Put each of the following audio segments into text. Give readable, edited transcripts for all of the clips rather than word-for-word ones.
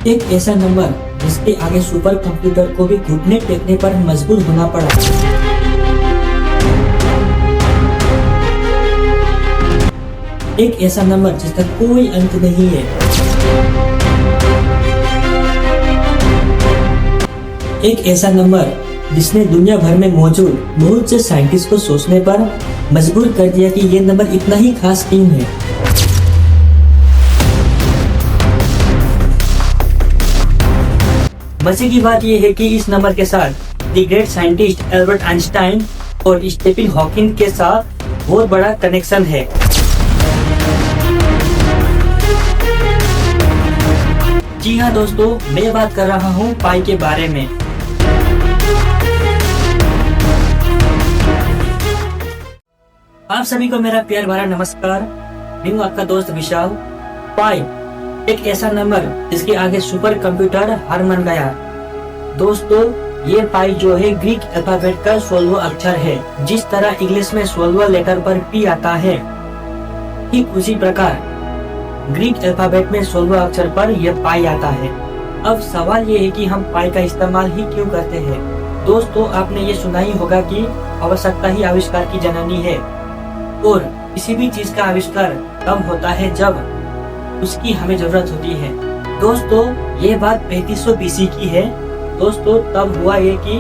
एक ऐसा नंबर जिसके आगे सुपर कंप्यूटर को भी घुटने टेकने पर मजबूर होना पड़ा। एक ऐसा नंबर जिसका कोई अंत नहीं है। एक ऐसा नंबर जिसने दुनिया भर में मौजूद बहुत से साइंटिस्ट को सोचने पर मजबूर कर दिया कि ये नंबर इतना ही खास क्यों है। मजे की बात यह है कि इस नंबर के साथ the great scientist Albert Einstein और स्टीफन हॉकिंग के साथ बहुत बड़ा कनेक्शन है। जी हाँ दोस्तों, मैं बात कर रहा हूँ पाई के बारे में। आप सभी को मेरा प्यार भरा नमस्कार। मैं हूँ आपका दोस्त विशाल। पाई एक ऐसा नंबर जिसके आगे सुपर कंप्यूटर हार मान गया। दोस्तों, ये पाई जो है ग्रीक अल्फाबेट का 16वां अक्षर है। जिस तरह इंग्लिश में 16वां लेटर पर पी आता है, ठीक उसी प्रकार ग्रीक अल्फाबेट में 16वां अक्षर पर यह पाई आता है। अब सवाल ये है कि हम पाई का इस्तेमाल ही क्यों करते हैं। दोस्तों, आपने ये सुना ही होगा कि आवश्यकता ही आविष्कार की जननी है और किसी भी चीज का आविष्कार तब होता है जब उसकी हमें जरूरत होती है। दोस्तों, ये बात 3500 BC की है। दोस्तों, तब हुआ ये कि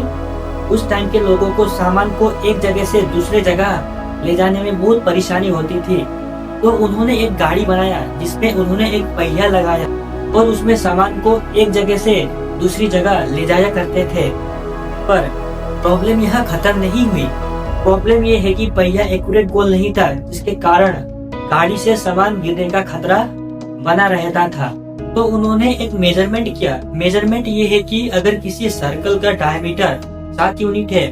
उस टाइम के लोगों को सामान को एक जगह से दूसरे जगह ले जाने में बहुत परेशानी होती थी, तो उन्होंने एक गाड़ी बनाया जिसमें उन्होंने एक पहिया लगाया और उसमें सामान को एक जगह से दूसरी जगह ले जाया करते थे। पर प्रॉब्लम यहाँ खत्म नहीं हुई। प्रॉब्लम ये है कि पहिया एक्यूरेट गोल नहीं था, जिसके कारण गाड़ी से सामान गिरने का खतरा बना रहता था। तो उन्होंने एक मेजरमेंट किया। मेजरमेंट ये है कि अगर किसी सर्कल का डायमीटर 7 यूनिट है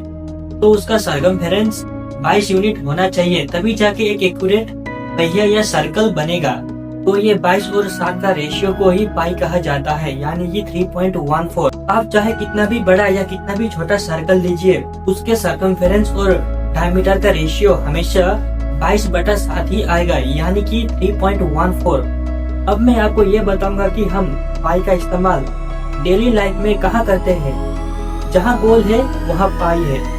तो उसका सरकमफेरेंस 22 यूनिट होना चाहिए, तभी जाके एक एक्यूरेट पहिया या सर्कल बनेगा। तो ये 22 और 7 का रेशियो को ही पाई कहा जाता है, यानी कि 3.14। आप चाहे कितना भी बड़ा या कितना भी छोटा सर्कल लीजिए, उसके सरकमफेरेंस और डायमीटर का रेशियो हमेशा 22/7 ही आएगा, यानी कि 3.14। अब मैं आपको ये बताऊंगा कि हम पाई का इस्तेमाल डेली लाइफ में कहाँ करते हैं। जहाँ गोल है वहाँ पाई है।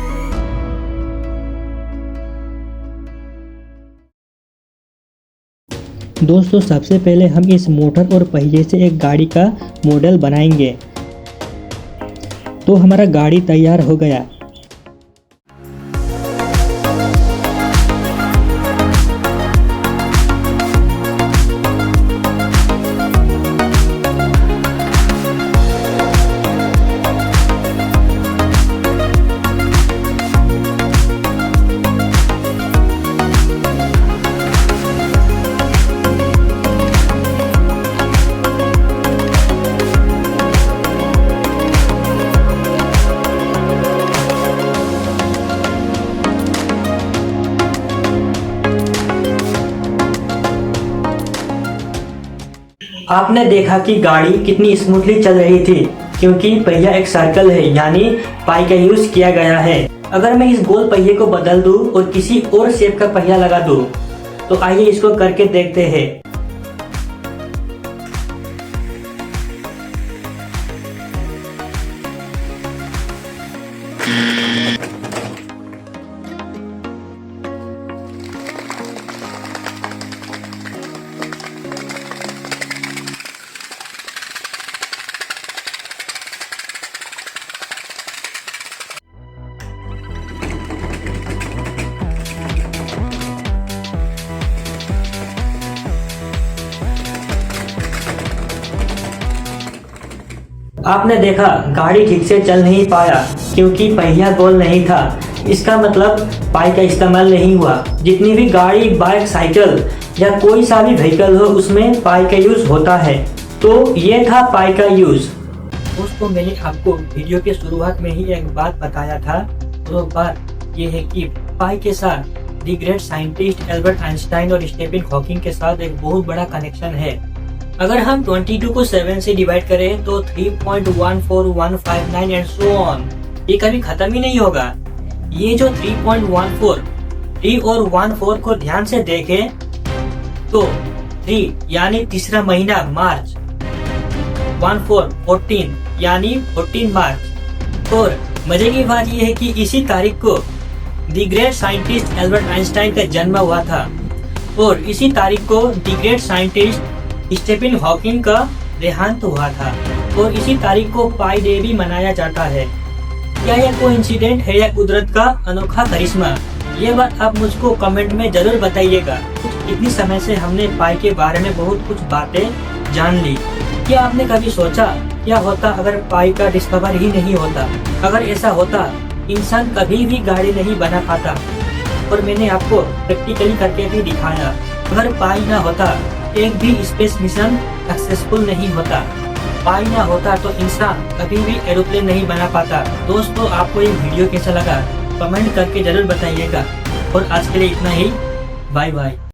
दोस्तों, सबसे पहले हम इस मोटर और पहिए से एक गाड़ी का मॉडल बनाएंगे। तो हमारा गाड़ी तैयार हो गया। आपने देखा कि गाड़ी कितनी स्मूथली चल रही थी, क्योंकि पहिया एक सर्कल है, यानी पाई का यूज किया गया है। अगर मैं इस गोल पहिए को बदल दूं और किसी और शेप का पहिया लगा दूं, तो आइए इसको करके देखते हैं। आपने देखा गाड़ी ठीक से चल नहीं पाया क्योंकि पहिया गोल नहीं था। इसका मतलब पाई का इस्तेमाल नहीं हुआ। जितनी भी गाड़ी, बाइक, साइकिल या कोई सा भी व्हीकल हो, उसमें पाई का यूज होता है। तो ये था पाई का यूज। दोस्तों, मैंने आपको वीडियो के शुरुआत में ही एक बात बताया था। वो बात ये है कि पाई के साथ the great scientist Albert Einstein और स्टीफन हॉकिंग के साथ एक बहुत बड़ा कनेक्शन है। अगर हम 22 को 7 से डिवाइड करें तो 3.14159 एंड सो ऑन, ये कभी खत्म ही नहीं होगा। ये जो 3.14, 3 और 14 को ध्यान से देखें तो 3 यानी तीसरा महीना मार्च, 14 यानी 14 मार्च। और मजे की बात यह है कि इसी तारीख को the great scientist Albert Einstein का जन्म हुआ था और इसी तारीख को the great scientist Stephen Hawking का देहांत हुआ था और इसी तारीख को पाई डे भी मनाया जाता है। क्या यह कोइंसिडेंट है या कुदरत का अनोखा करिश्मा? ये बात आप मुझको कमेंट में जरूर बताइएगा। इतनी समय से हमने पाई के बारे में बहुत कुछ बातें जान ली। क्या आपने कभी सोचा क्या होता अगर पाई का डिस्कवर ही नहीं होता? अगर ऐसा होता इंसान कभी भी गाड़ी नहीं बना पाता। और मैंने आपको प्रैक्टिकली करके भी दिखाया। अगर पाई ना होता एक भी स्पेस मिशन सक्सेसफुल नहीं होता। पाई ना होता तो इंसान कभी भी एरोप्लेन नहीं बना पाता। दोस्तों, आपको ये वीडियो कैसा लगा कमेंट करके जरूर बताइएगा। और आज के लिए इतना ही। Bye bye.